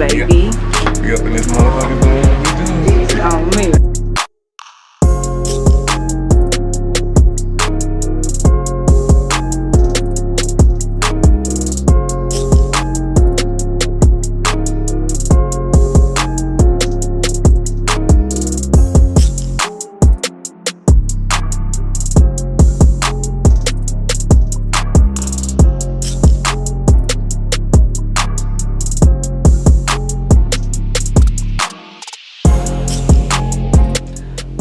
baby. We up in this motherfucker doing what we do. Oh, me.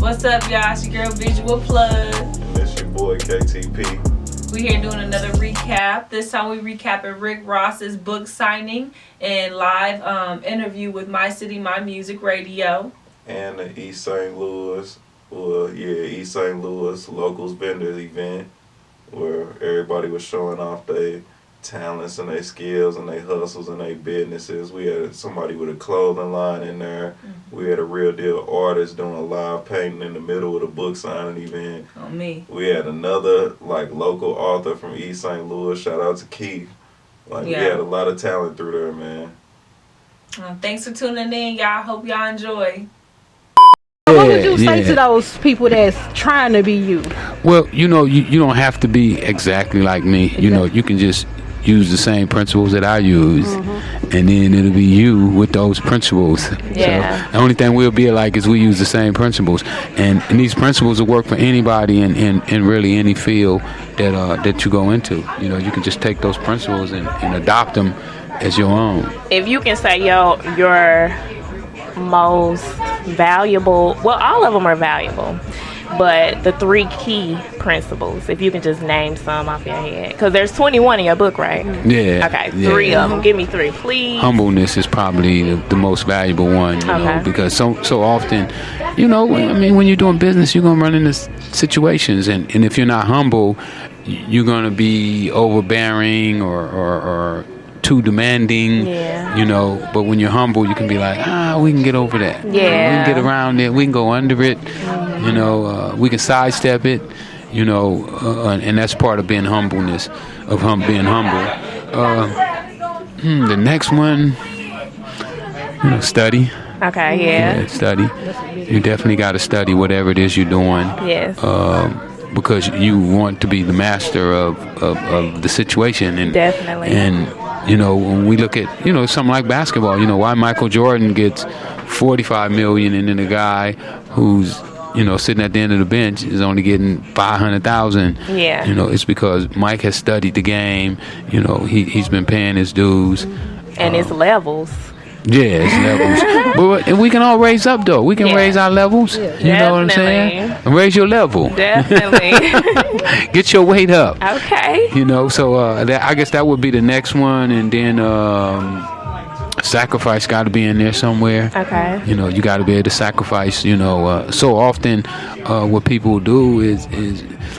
What's up, y'all? It's your girl VZual Plug. And it's your boy KTP. We here doing another recap. This time we recapping Rick Ross's book signing and live interview with My City, My Music Radio. And the East St. Louis, East St. Louis Locals Vendors event where everybody was showing off their talents and their skills and their hustles and their businesses. We had somebody with a clothing line in there. Mm-hmm. We had a real deal artist doing a live painting in the middle of the book signing event. On me. We had another local author from East St. Louis. Shout out to Keith. We had a lot of talent through there, man. Thanks for tuning in, y'all. Hope y'all enjoy. What would you say to those people that's trying to be you? Well, you don't have to be exactly like me. You can just use the same principles that I use, and then it'll be you with those principles. Yeah. So the only thing we'll be alike is we use the same principles, and these principles will work for anybody in really any field that you go into. You can just take those principles and adopt them as your own. If you can say your most valuable, well, all of them are valuable, but the 3 key principles, if you can just name some off your head, because there's 21 in your book, right? Yeah. Okay, 3 of them. Give me 3, please. Humbleness is probably the most valuable one, because so often, when you're doing business, you're gonna run into situations, and if you're not humble, you're gonna be overbearing or too demanding, but when you're humble, you can be like, we can get over that. Yeah. We can get around it. We can go under it. We can sidestep it. And that's part of being humbleness, being humble. The next one, study. Okay, yeah. Study. You definitely got to study whatever it is you're doing. Yes. Because you want to be the master of the situation. And, definitely. And when we look at, something like basketball, why Michael Jordan gets $45 million and then a guy who's, sitting at the end of the bench is only getting $500,000. Yeah. It's because Mike has studied the game. He's been paying his dues. And it's levels. Yeah, it's levels. And we can all raise up, though. We can raise our levels. Yeah. You know what I'm saying? And raise your level. Definitely. Get your weight up. Okay. So I guess that would be the next one. And then sacrifice got to be in there somewhere. Okay. You got to be able to sacrifice. So often what people do is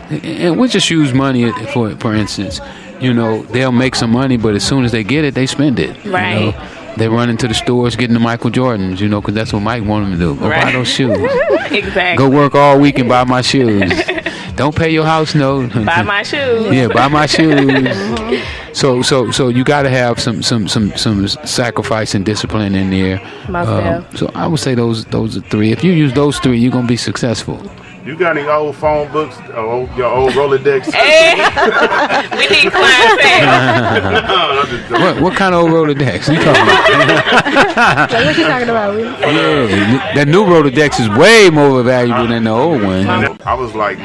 and we'll just use money for instance. They'll make some money, but as soon as they get it, they spend it. Right. They run into the stores getting the Michael Jordans, because that's what Mike wanted them to do. Go buy those shoes. Exactly. Go work all week and buy my shoes. Don't pay your house note. Buy my shoes. Yeah, buy my shoes. So you got to have some sacrifice and discipline in there. So I would say those are 3. If you use those 3, you're gonna be successful. You got any old phone books, your old Rolodex? We need clientele. What kind of old Rolodex you talking about? What you talking about? Yeah, that new Rolodex is way more valuable than the old one. I was like,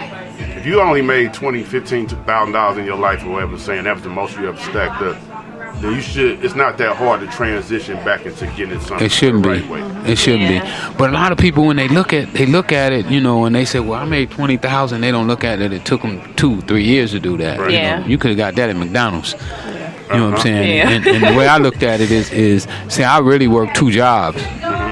if you only made $15,000 in your life or whatever, saying that was the most you ever stacked up, then it's not that hard to transition back into getting something. It shouldn't the be. right way. It shouldn't be. But a lot of people, when they look at it, and they say, well, I made $20,000, they don't look at it. It took them 2-3 years to do that. Right. Yeah. You could have got that at McDonald's. You know what I'm saying? Yeah. And the way I looked at it is I really worked 2 jobs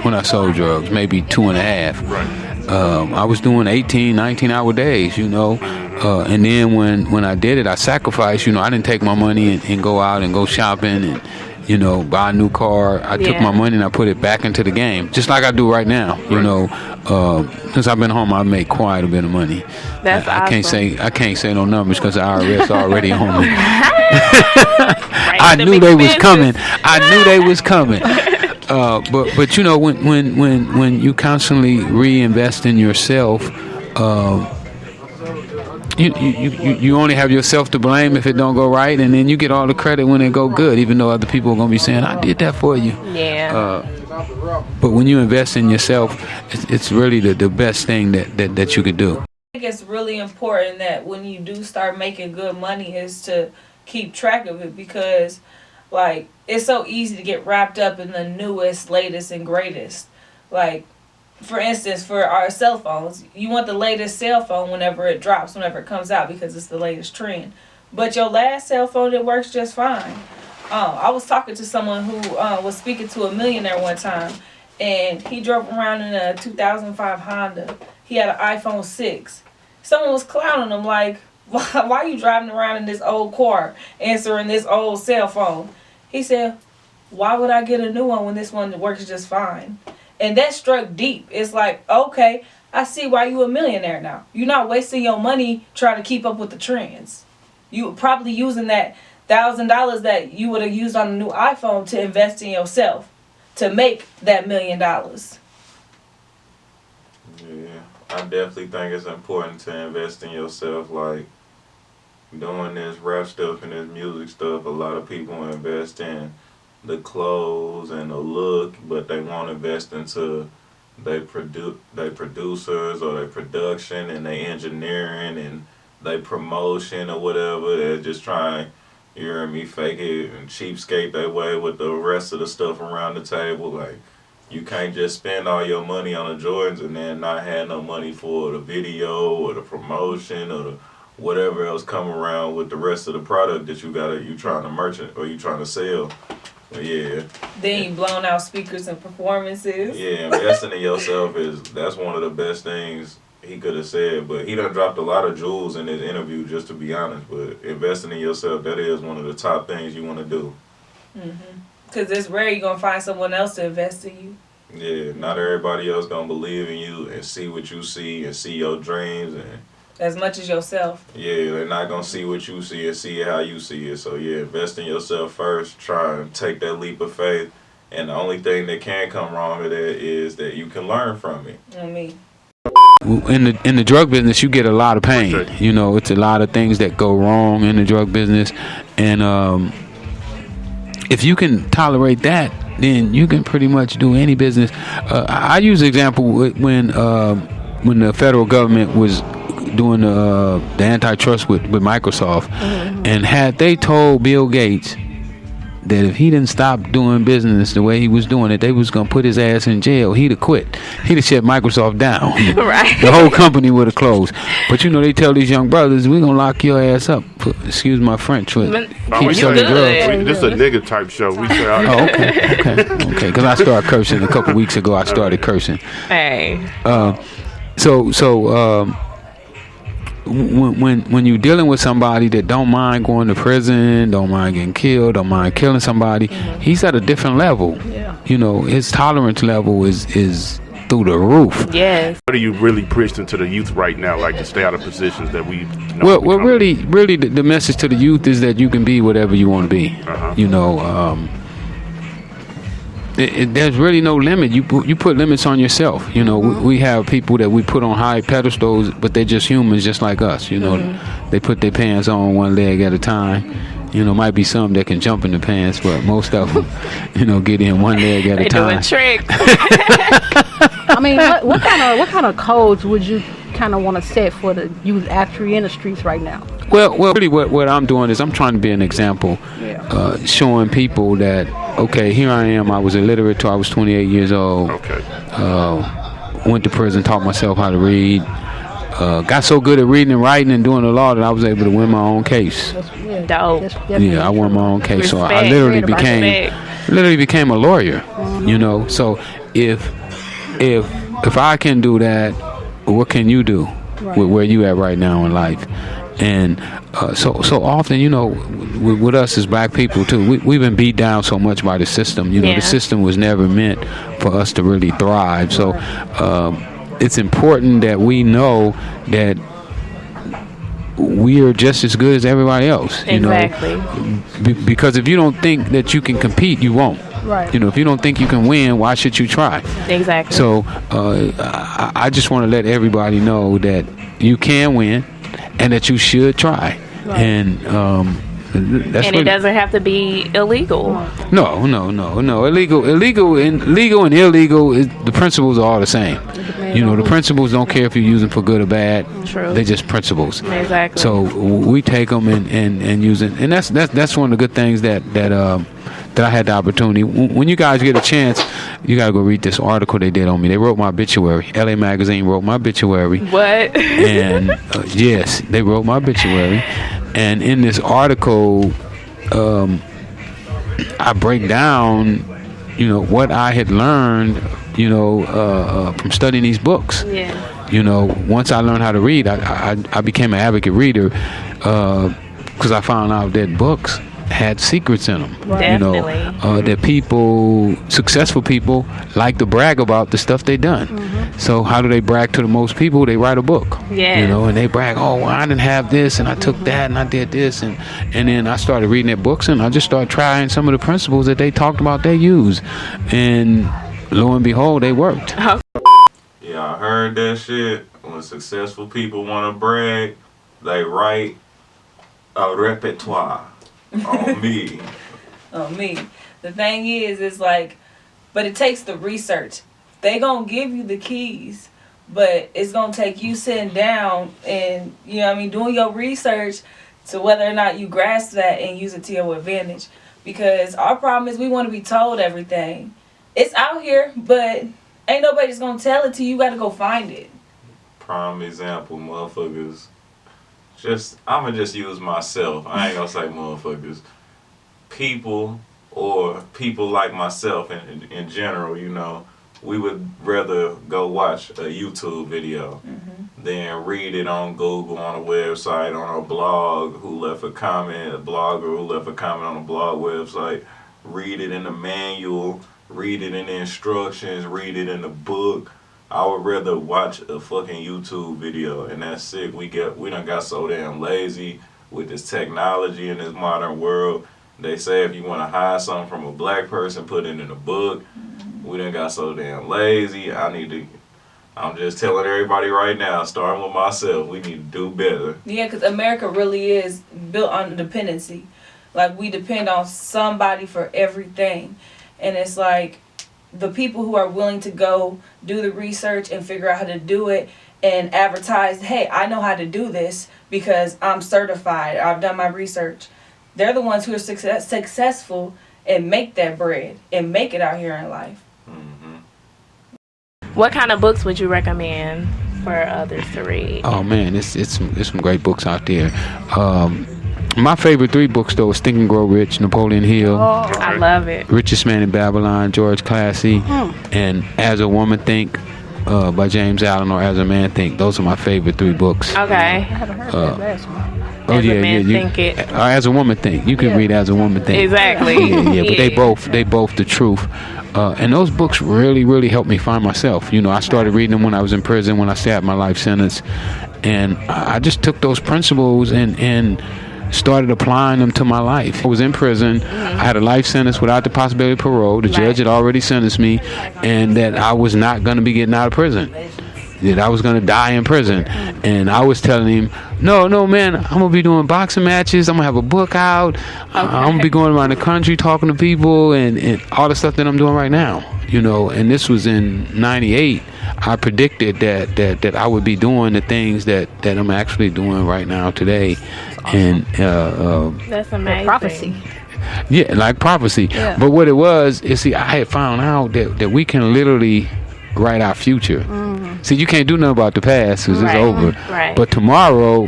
when I sold drugs, maybe 2.5. Right. I was doing 18, 19-hour days, and then when I did it, I sacrificed. I didn't take my money and go out and go shopping and you know, buy a new car. I took my money and I put it back into the game, just like I do right now. You know, since I've been home, I've made quite a bit of money. That's I awesome. can't say no numbers because the IRS already on me. Right, I knew they was coming. I knew they was coming. But you know, when you constantly reinvest in yourself, you only have yourself to blame if it don't go right, and then you get all the credit when it go good, even though other people are gonna be saying, "I did that for you." Yeah. But when you invest in yourself, it's really the best thing that you could do. I think it's really important that when you do start making good money is to keep track of it, because like it's so easy to get wrapped up in the newest, latest, and greatest. Like, for instance, for our cell phones, you want the latest cell phone whenever it drops, whenever it comes out, because it's the latest trend. But your last cell phone, it works just fine. I was talking to someone who was speaking to a millionaire one time, and he drove around in a 2005 Honda. He had an iPhone 6. Someone was clowning him like, why are you driving around in this old car answering this old cell phone? He said, why would I get a new one when this one works just fine? And that struck deep. It's like, okay, I see why you a millionaire now. You're not wasting your money trying to keep up with the trends. You probably using that $1,000 that you would have used on a new iPhone to invest in yourself to make that $1 million. Yeah, I definitely think it's important to invest in yourself. Like, doing this rap stuff and this music stuff, a lot of people invest in the clothes and the look, but they won't invest into they producers or their production and their engineering and their promotion or whatever. They're just trying, you hear me, fake it and cheapskate their way with the rest of the stuff around the table. Like, you can't just spend all your money on the Jordans and then not have no money for the video or the promotion or the whatever else come around with the rest of the product that you trying to merchant or you trying to sell. Yeah. Then you blown out speakers and performances. Yeah, investing in yourself that's one of the best things he could have said. But he done dropped a lot of jewels in his interview, just to be honest. But investing in yourself, that is one of the top things you want to do. Because it's rare you're going to find someone else to invest in you. Yeah, not everybody else going to believe in you and see what you see and see your dreams and as much as yourself. Yeah, they're not going to see what you see and see it how you see it. So, yeah, invest in yourself first. Try and take that leap of faith. And the only thing that can come wrong with that is that you can learn from it. Me. In the drug business, you get a lot of pain. You know, it's a lot of things that go wrong in the drug business. And if you can tolerate that, then you can pretty much do any business. I use the example when the federal government was doing the antitrust with Microsoft, and had they told Bill Gates that if he didn't stop doing business the way he was doing it, they was gonna put his ass in jail, he'd have quit. He'd have shut Microsoft down. Right. The whole company would have closed. But you know, they tell these young brothers, we're gonna lock your ass up. Excuse my French. Keep selling drugs. This is a nigga type show. We say, okay. Because I started cursing a couple weeks ago. I started cursing. Hey. When you're dealing with somebody that don't mind going to prison, don't mind getting killed, don't mind killing somebody, he's at a different level. Yeah. You know, his tolerance level is through the roof. Yes. What are you really preaching to the youth right now, like to stay out of positions that we Well, really the message to the youth is that you can be whatever you want to be. You know, there's really no limit. You put limits on yourself. You know, we have people that we put on high pedestals, but they're just humans, just like us. You know, they put their pants on one leg at a time. You know, might be some that can jump in the pants, but most of them, you know, get in one leg at a time. They doing tricks. I mean, what kind of codes would you kind of want to set for the youth actually in the streets right now? Well, really, what I'm doing is I'm trying to be an example, showing people that, okay, here I am. I was illiterate till I was 28 years old. Okay. Went to prison, taught myself how to read. Got so good at reading and writing and doing the law that I was able to win my own case. Dope. Yeah, I won my own case. So I literally became a lawyer. You know, so if I can do that, what can you do with where you at right now in life? And so often, you know, with us as black people too, we've been beat down so much by the system. You know, the system was never meant for us to really thrive. So it's important that we know that we are just as good as everybody else. You know, because if you don't think that you can compete, you won't. Right. You know, if you don't think you can win, why should you try? Exactly. So I just want to let everybody know that you can win and that you should try. Right. And that's and it doesn't have to be illegal. No. Illegal and illegal the principles are all the same. You know, the principles don't care if you're using for good or bad. True. They're just principles. Exactly. So we take them and use it, and that's one of the good things that I had the opportunity. When you guys get a chance, you gotta go read this article they did on me. They wrote my obituary. LA Magazine wrote my obituary. What? And yes, they wrote my obituary. And in this article, I break down, you know, what I had learned, you know, from studying these books. Yeah. You know, once I learned how to read, I became an advocate reader because I found out that books had secrets in them. Right. You know, that people, successful people, like to brag about the stuff they done. Mm-hmm. So how do they brag to the most people? They write a book. Yeah. You know, and they brag, oh, well, I didn't have this, and I took that, and I did this, and then I started reading their books, and I just started trying some of the principles that they talked about they use, and lo and behold, they worked. Yeah, I heard that shit. When successful people want to brag, they write a repertoire on me. On me. The thing is like, but it takes the research. They gonna give you the keys, but it's gonna take you sitting down and, you know what I mean, doing your research to whether or not you grasp that and use it to your advantage. Because our problem is we want to be told everything. It's out here, but ain't nobody just gonna tell it to you. You gotta go find it. Prime example, motherfuckers. I'ma just use myself. I ain't gonna say motherfuckers. People or people like myself in general, you know, we would rather go watch a YouTube video than read it on Google, on a website, on a blog, who left a comment, a blogger who left a comment on a blog website, read it in the manual, read it in the instructions, read it in the book. I would rather watch a fucking YouTube video, and that's sick. We done got so damn lazy with this technology in this modern world. They say if you want to hide something from a black person, put it in a book. We done got so damn lazy. I'm just telling everybody right now, starting with myself, we need to do better. Yeah, because America really is built on dependency. Like, we depend on somebody for everything. And it's like, the people who are willing to go do the research and figure out how to do it and advertise, hey, I know how to do this because I'm certified, I've done my research. They're the ones who are successful and make that bread and make it out here in life. Mm-hmm. What kind of books would you recommend for others to read? Oh man, it's some great books out there. My favorite 3 books though is Think and Grow Rich, Napoleon Hill. Oh, I love it. Richest Man in Babylon, George Classy, and As a Woman Think by James Allen, or As a Man Think. Those are my favorite 3 books. Okay. I haven't heard that last one. As a Man Think it. As a Woman Think. You can read As a Woman Think. Exactly. Yeah, but they both the truth. And those books really helped me find myself. You know, I started reading them when I was in prison, when I sat my life sentence, and I just took those principles and started applying them to my life. I was in prison. I had a life sentence without the possibility of parole. The judge had already sentenced me, and that I was not going to be getting out of prison. That I was going to die in prison. And I was telling him, no, man, I'm going to be doing boxing matches. I'm going to have a book out. I'm going to be going around the country talking to people and all the stuff that I'm doing right now. You know, and this was in 98. I predicted that I would be doing the things that I'm actually doing right now today. And that's amazing. Prophecy. Yeah, like prophecy. Yeah. But what it was is, see, I had found out that we can literally write our future. Mm-hmm. See, you can't do nothing about the past because it's over. Right. But tomorrow,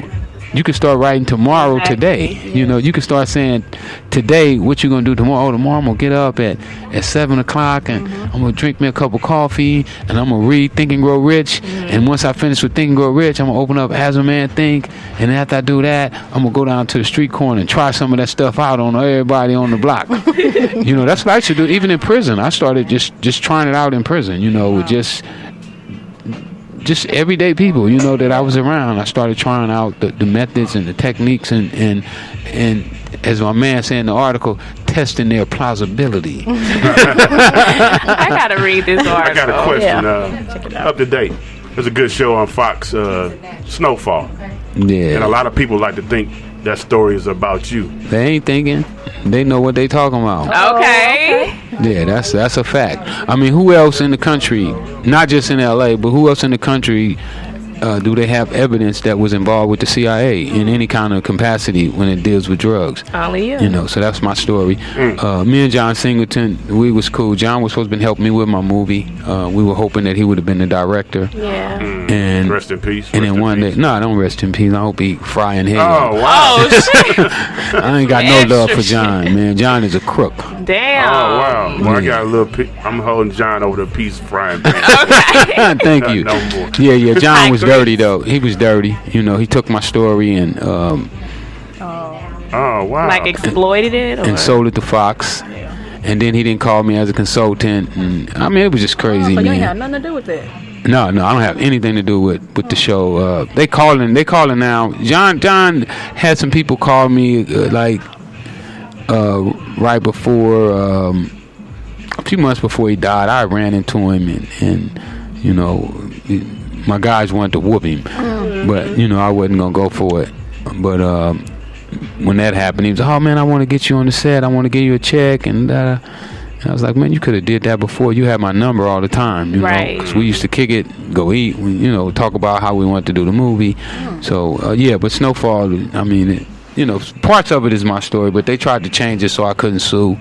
you can start writing tomorrow today. Yeah. You know, you can start saying today what you're going to do tomorrow. Oh, tomorrow I'm going to get up at 7 o'clock and I'm going to drink me a cup of coffee and I'm going to read Think and Grow Rich. And once I finish with Think and Grow Rich, I'm going to open up As a Man Think. And after I do that, I'm going to go down to the street corner and try some of that stuff out on everybody on the block. You know, that's what I should do. Even in prison, I started just trying it out in prison, you know, with just just everyday people, that I was around. I started trying out the methods and the techniques and as my man said in the article, testing their plausibility. I gotta read this article. I got a question. Check it out. Up to date. There's a good show on Fox, Snowfall. Yeah. And a lot of people like to think that story is about you. They ain't thinking. They know what they talking about. Okay. Yeah, that's a fact. I mean, who else in the country, not just in LA, but who else in the country do they have evidence that was involved with the CIA in any kind of capacity when it deals with drugs? Only you. So that's my story. Me and John Singleton, we was cool. John was supposed to be helping me with my movie. We were hoping that he would have been the director. Yeah. And rest in peace. And then one day, no, don't rest in peace. I hope he fry in hell. Oh, wow. Oh, shit. I ain't got no love for John, man. John is a crook. Damn. Oh, wow. Well, I got a little I'm holding John over the piece frying pan. Okay. Thank you. No more. Yeah. John was dirty though. He was dirty. He took my story and Oh, wow. Like exploited it? Or? and sold it to Fox. And then he didn't call me as a consultant. And I mean, it was just crazy, So you ain't man. had nothing to do with that. No, I don't have anything to do with the show. They calling now. John had some people call me right before, a few months before he died. I ran into him and my guys wanted to whoop him, but I wasn't gonna go for it. But when that happened, he was, oh man, I want to get you on the set. I want to give you a check and. And I was like, man, you could have did that before. You had my number all the time, right? Because we used to kick it, go eat, talk about how we wanted to do the movie. So but Snowfall, I mean, parts of it is my story, but they tried to change it so I couldn't sue.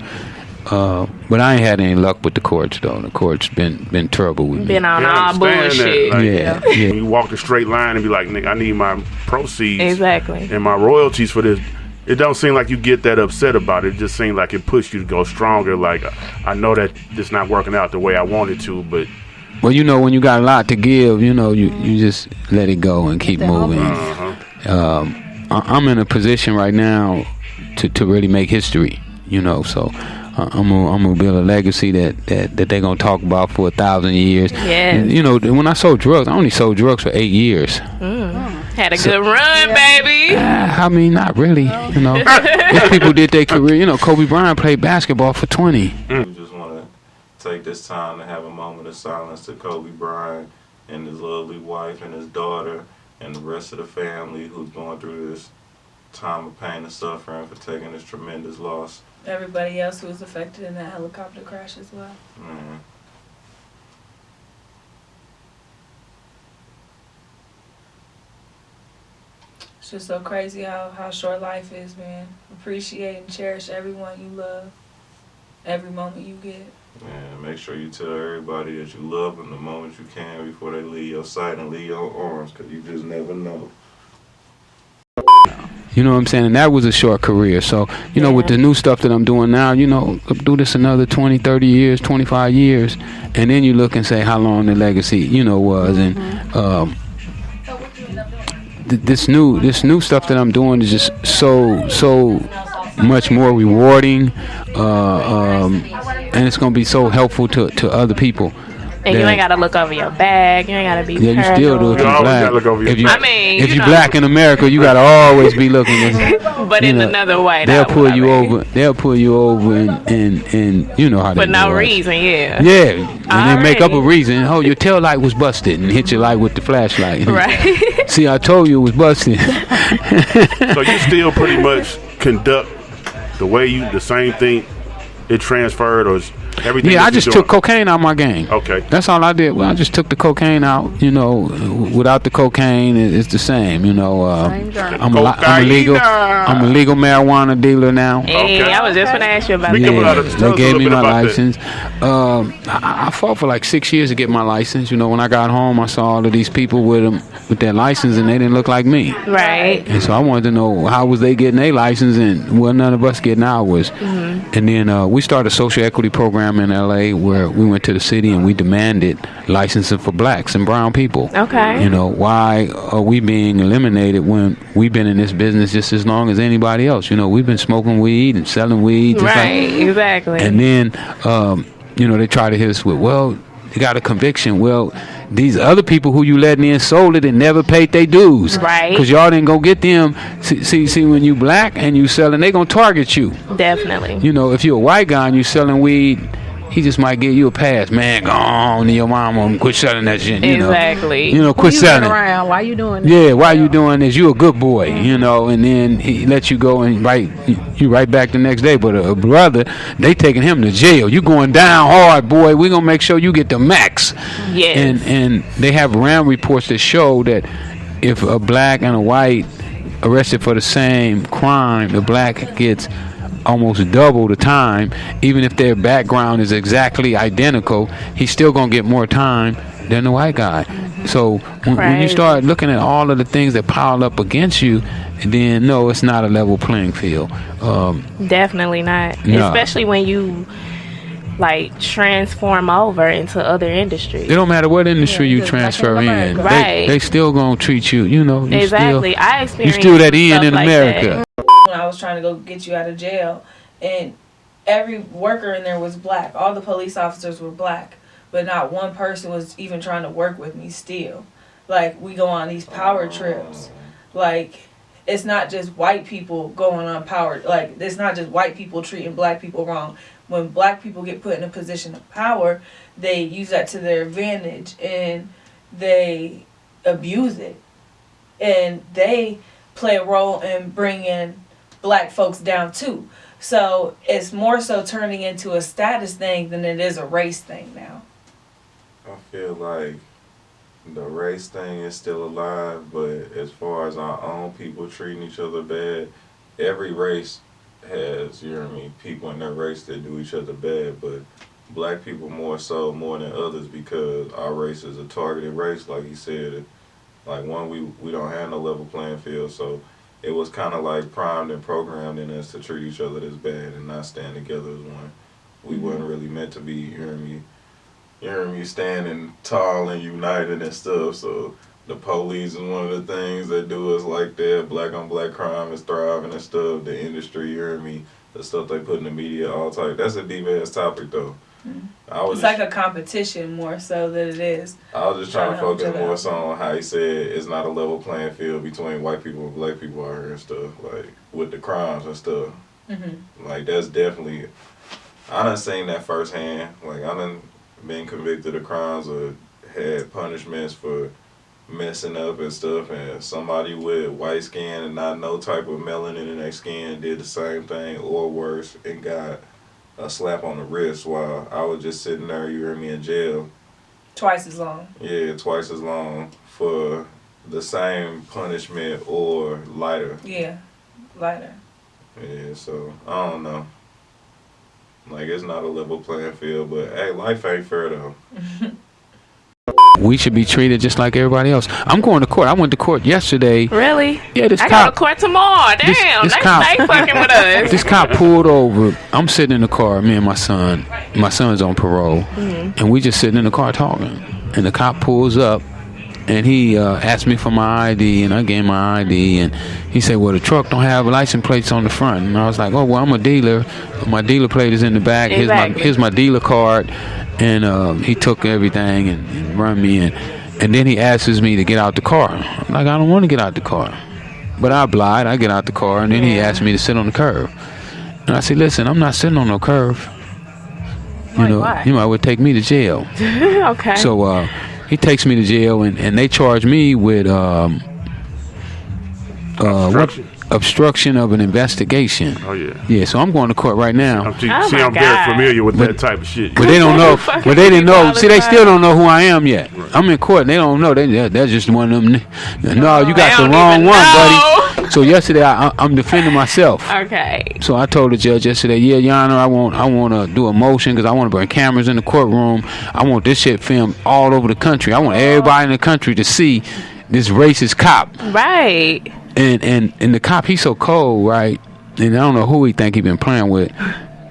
But I ain't had any luck with the courts though. The courts been trouble with me. Been on all bullshit. That, like, yeah. You walk a straight line and be like, nigga, I need my proceeds Exactly. and my royalties for this. It don't seem like you get that upset about it. It just seems like it pushed you to go stronger. Like, I know that this not working out the way I wanted to, but... Well, when you got a lot to give, you just let it go and keep moving. I'm in a position right now to really make history, so... I'm gonna build a legacy that they're gonna talk about for 1,000 years. Yeah. When I sold drugs, I only sold drugs for 8 years. Had a good run, baby. I mean, not really. If people did their career, Kobe Bryant played basketball for 20. We just want to take this time to have a moment of silence to Kobe Bryant and his lovely wife and his daughter and the rest of the family who's going through this time of pain and suffering for taking this tremendous loss. Everybody else who was affected in that helicopter crash as well. Mm. It's just so crazy how short life is, man. Appreciate and cherish everyone you love. Every moment you get. And make sure you tell everybody that you love them the moment you can before they leave your sight and leave your arms, because you just never know. You know what I'm saying? And that was a short career. So, with the new stuff that I'm doing now, do this another 20, 30 years, 25 years. And then you look and say how long the legacy, was. And this new stuff that I'm doing is just so much more rewarding. And it's going to be so helpful to other people. And you ain't gotta look over your bag. You ain't gotta be. Yeah, you still do if you're black. If you black in America, you gotta always be looking. But in another way, they'll pull you over. They'll pull you over, and you know how they. For no reason, yeah. Yeah, and they make up a reason. Oh, your tail light was busted, and hit your light with the flashlight. Right. See, I told you it was busted. So you still pretty much conduct the same thing. It transferred or. Everything. Yeah, I just took cocaine out of my game. Okay. That's all I did. Well, I just took the cocaine out. Without the cocaine, it's the same. I'm a legal marijuana dealer now. Hey, I was just gonna ask you about that. Yeah, they gave me my license. I fought for like 6 years to get my license. When I got home, I saw all of these people with their license, and they didn't look like me. Right. And so I wanted to know how was they getting their license, and none of us getting ours. And then we started a social equity program in LA where we went to the city and we demanded licensing for blacks and brown people. Okay. Why are we being eliminated when we've been in this business just as long as anybody else? We've been smoking weed and selling weed. Right, exactly. And then, they try to hit us with, well, you got a conviction. Well, these other people who you letting in sold it and never paid their dues. Right. Because y'all didn't go get them. See, when you black and you selling, they gonna target you. Definitely. You know, if you're a white guy and you selling weed, he just might give you a pass. Man, go on to your mama, quit selling that shit. Exactly. You know, quit selling. Around. Why you doing this? Yeah, why you doing this? You a good boy, you know, and then he let you go and you right back the next day. But a brother, they taking him to jail. You going down hard, boy. We gonna make sure you get the max. Yes. And they have RAM reports that show that if a black and a white arrested for the same crime, the black gets almost double the time. Even if their background is exactly identical, he's still gonna get more time than the white guy. So when you start looking at all of the things that pile up against you, then no, it's not a level playing field. Definitely not. No. Especially when you like transform over into other industries. It don't matter what industry you transfer in. Right. They still gonna treat you. You know. Exactly. I You experienced still that in stuff like America. that. When I was trying to go get you out of jail, and every worker in there was black. All the police officers were black, but not one person was even trying to work with me still. Like, we go on these power trips. Like, it's not just white people going on power. Like, it's not just white people treating black people wrong. When black people get put in a position of power, they use that to their advantage, and they abuse it. And they play a role in bringing black folks down too. So it's more so turning into a status thing than it is a race thing now. I feel like the race thing is still alive, but as far as our own people treating each other bad, every race has, you know what I mean, people in their race that do each other bad, but black people more than others because our race is a targeted race, like you said. Like, one, we don't have no level playing field, so it was kind of like primed and programmed in us to treat each other this bad and not stand together as one. We wasn't really meant to be, you hear me, standing tall and united and stuff. So the police is one of the things that do us like that. Black on black crime is thriving and stuff. The industry, you hear me, the stuff they put in the media, all type. That's a deep ass topic though. It's like a competition more so than it is. I was just trying to focus more so on how he said it's not a level playing field between white people and black people out here and stuff, like with the crimes and stuff. Like, that's definitely, I done seen that firsthand. Like, I done been convicted of crimes or had punishments for messing up and stuff, and somebody with white skin and not no type of melanin in their skin did the same thing or worse and got a slap on the wrist while I was just sitting there, you hear me, in jail. Twice as long. Yeah, twice as long for the same punishment or lighter. Yeah, lighter. Yeah, so I don't know. Like, it's not a level playing field, but hey, life ain't fair though. We should be treated just like everybody else. I'm going to court. I went to court yesterday. Really? Yeah, this I cop. go to court tomorrow. Damn, this they cop, fucking with us. This cop pulled over. I'm sitting in the car, me and my son. My son's on parole. And we just sitting in the car talking. And the cop pulls up, and he asked me for my ID, and I gave him my ID. And he said, well, the truck don't have license plates on the front. And I was like, oh, well, I'm a dealer. My dealer plate is in the back. Exactly. Here's my dealer card. And he took everything and run me in. And then he asks me to get out the car. I'm like, I don't want to get out the car. But I obliged. I get out the car. And then he asked me to sit on the curb. And I said, listen, I'm not sitting on no curb. Why? You might would take me to jail. Okay. So he takes me to jail, and they charge me with obstruction of an investigation. Oh yeah. Yeah. So I'm going to court right now. I'm very familiar with that type of shit. But they don't know. But they didn't know. See, they still don't know who I am yet. Right. I'm in court. And they don't know. They're just one of them. No, you got They the don't wrong even one, know. buddy. So yesterday I'm defending myself. Okay. So I told the judge yesterday, yeah, Your Honor, I want to do a motion because I want to bring cameras in the courtroom. I want this shit filmed all over the country. I want everybody in the country to see this racist cop. Right. And the cop, he's so cold, right? And I don't know who he think he been playing with,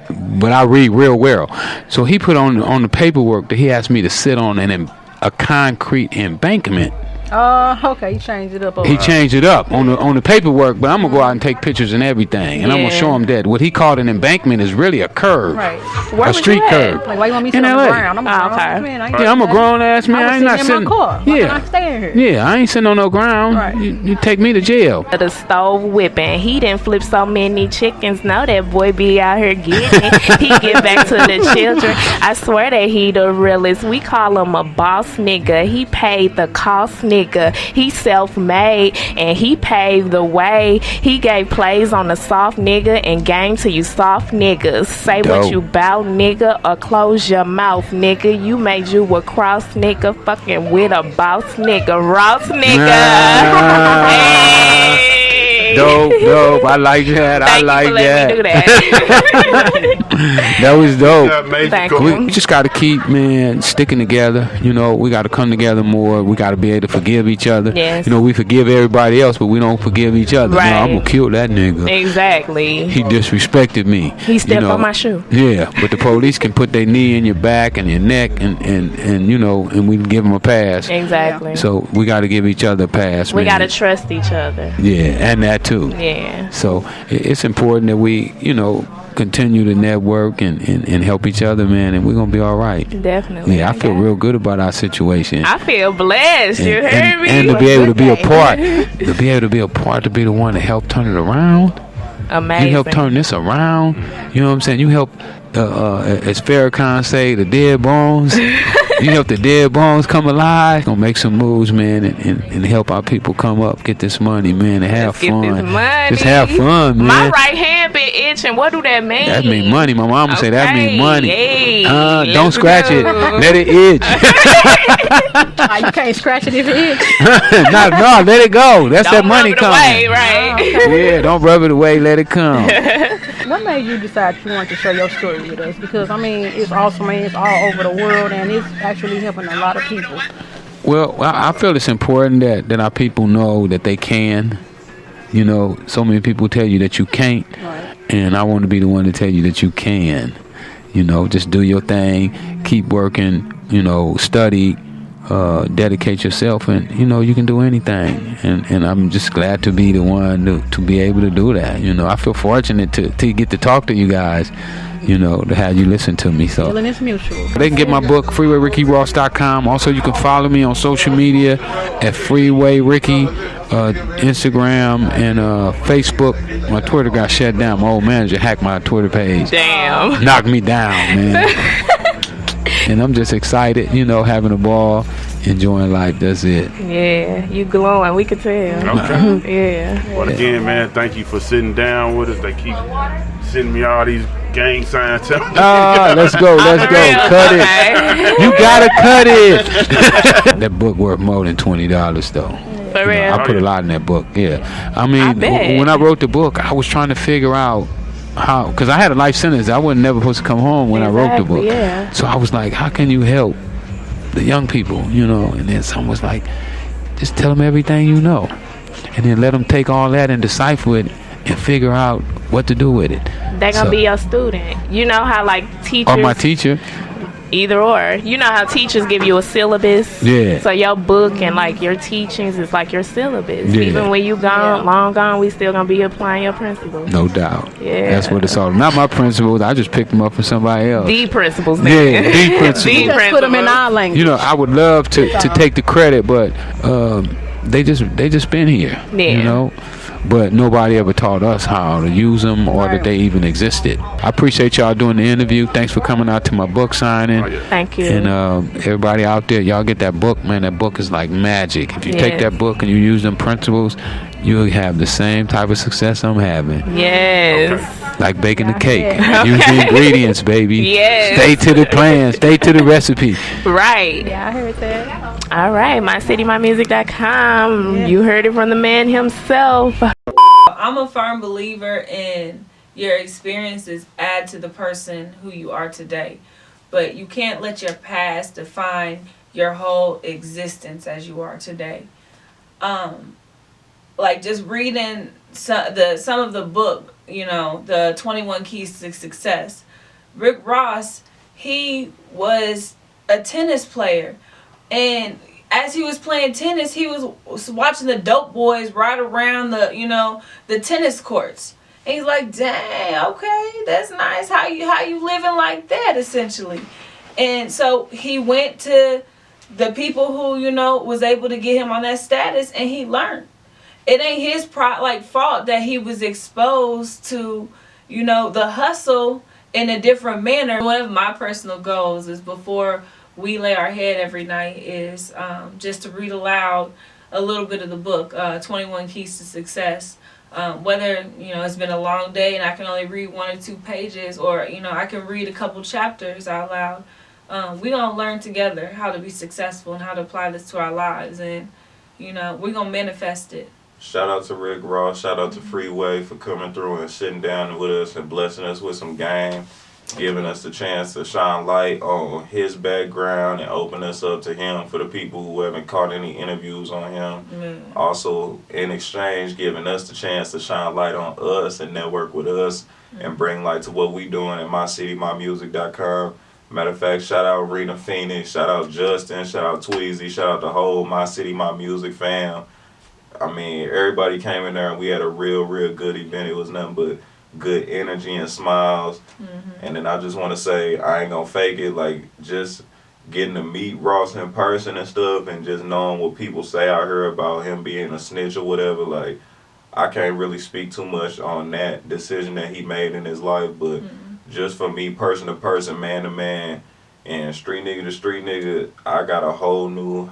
but I read real well. So he put on the paperwork that he asked me to sit on a concrete embankment. Okay, you changed it up. He changed it up on the paperwork, but I'm gonna go out and take pictures and everything, and I'm gonna show him that what he called an embankment is really a curve, right? A street curve. Like, why you want me to sit on the ground? I'm a grown ass man. Yeah, I'm a grown ass man. I ain't not sitting in my car. Why can't I stay in here? Yeah, I ain't sitting on no ground. Right. You take me to jail. The stove whipping. He didn't flip so many chickens. Now that boy be out here getting it. He get back to the children. I swear that he the realest. We call him a boss nigga. He paid the cost nigga. He self-made and he paved the way. He gave plays on the soft nigga and game to you soft niggas. Say what you bout, nigga, or close your mouth, nigga. You made you a cross nigga, fucking with a boss nigga, Ross nigga. Hey. Dope. I like that. I like that. Me do that. That was dope. Thank you. We just got to keep, man, sticking together. You know, we got to come together more. We got to be able to forgive each other. Yes. You know, we forgive everybody else, but we don't forgive each other. Right. No, I'm gonna kill that nigga. Exactly. He disrespected me. He stepped on my shoe. Yeah, but the police can put their knee in your back and your neck, and you know, and we can give them a pass. Exactly. So we got to give each other a pass. We man. got to trust each other. Yeah, and that too. Yeah. So it's important that we, you know, continue to network and help each other, man, and we're gonna be all right. Definitely. Yeah, I feel real good about our situation. I feel blessed. You heard me? And to be able to be a part, to be the one to help turn it around. Amazing. You help turn this around. You know what I'm saying? You help, as Farrakhan say, the dead bones. You help the dead bones come alive. Gonna make some moves, man, and help our people come up, get this money, man, and have fun. Get this money. Just have fun, man. My right hand been itching. What do that mean? That mean money. My mama say that mean money. Hey, don't scratch it. Let it itch. You can't scratch it if it itch. No, let it go. That's don't that money rub it coming. Away, right? Yeah, don't rub it away. Let it come. What made you decide you wanted to share your story with us? Because, I mean, it's awesome, man. It's all over the world, and it's actually helping a lot of people. Well, I feel it's important that our people know that they can. You know, so many people tell you that you can't, right. And I want to be the one to tell you that you can. You know, just do your thing, keep working, you know, study, dedicate yourself, and you know you can do anything. And I'm just glad to be the one to be able to do that. You know, I feel fortunate to get to talk to you guys. You know, to have you listen to me. So Feeling is mutual. They can get my book, FreewayRickyRoss.com. Also, you can follow me on social media at Freeway Ricky, Instagram and Facebook. My Twitter got shut down. My old manager hacked my Twitter page. Damn. Knocked me down, man. And I'm just excited, you know, having a ball, enjoying life. That's it. Yeah, you glowing. We could tell. Okay. Yeah. Well, again, man, thank you for sitting down with us. They keep sending me all these gang signs. Let's go. Cut it. You gotta cut it. That book worth more than $20 though. For real. I put a lot in that book. Yeah. I mean, when I wrote the book, I was trying to figure out how, because I had a life sentence. I wasn't never supposed to come home when I wrote the book. Yeah. So I was like, how can you help the young people, you know? And then someone was like, just tell them everything you know, and then let them take all that and decipher it and figure out what to do with it. They're gonna be your student. You know how like teachers, or my teacher. Either or. You know how teachers give you a syllabus. Yeah. So your book and like your teachings is like your syllabus. Yeah. Even when you gone, long gone, we still gonna be applying your principles. No doubt. Yeah. That's what it's all. Not my principles. I just picked them up from somebody else. The principles. Yeah. The principles. The principles. Put them in our language. You know, I would love to take the credit, but they just been here. Yeah. You know. But nobody ever taught us how to use them or that they even existed. I appreciate y'all doing the interview. Thanks for coming out to my book signing. Thank you. And everybody out there, y'all get that book, man. That book is like magic. If you take that book and you use them principles, you'll have the same type of success I'm having. Yes. Okay. Like baking the cake. Use the ingredients, baby. Yes. Stay to the plan. Stay to the recipe. Right. Yeah, I heard that. All right. MyCityMyMusic.com. Yeah. You heard it from the man himself. I'm a firm believer in your experiences add to the person who you are today. But you can't let your past define your whole existence as you are today. Like just reading some of the book, you know, the 21 Keys to Success. Rick Ross, he was a tennis player, and as he was playing tennis, he was watching the dope boys ride around the tennis courts. And he's like, dang, okay, that's nice. How you living like that, essentially? And so he went to the people who, was able to get him on that status, and he learned. It ain't his fault that he was exposed to, the hustle in a different manner. One of my personal goals is, before we lay our head every night, is just to read aloud a little bit of the book, 21 Keys to Success. Whether, it's been a long day and I can only read 1 or 2 pages, or, I can read a couple chapters out loud. We're going to learn together how to be successful and how to apply this to our lives. And, we're going to manifest it. Shout out to Rick Ross. Shout out to Freeway for coming through and sitting down with us and blessing us with some game, giving us the chance to shine light on his background and open us up to him for the people who haven't caught any interviews on him. Also, in exchange, giving us the chance to shine light on us and network with us and bring light to what we doing at mycitymymusic.com. Matter of fact, shout out Rena Phoenix, shout out Justin, shout out Tweezy, shout out the whole My City, My Music fam. I mean, everybody came in there and we had a real good event. It was nothing but good energy and smiles. And then I just want to say, I ain't gonna fake it, like, just getting to meet Ross in person and stuff, and just knowing what people say out here about him being a snitch or whatever, like, I can't really speak too much on that decision that he made in his life, but just for me, person to person, man to man, and street nigga to street nigga, I got a whole newfound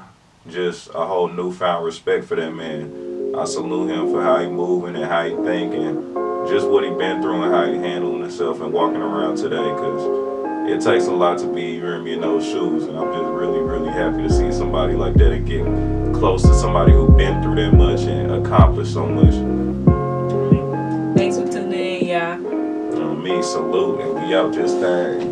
respect for that man. I salute him for how he moving and how he thinking, just what he been through and how he handling himself and walking around today, because it takes a lot to be, you hear me, in those shoes, and I'm just really happy to see somebody like that and get close to somebody who been through that much and accomplished so much. Thanks for tuning in, y'all. Me, salute, and we out this thing.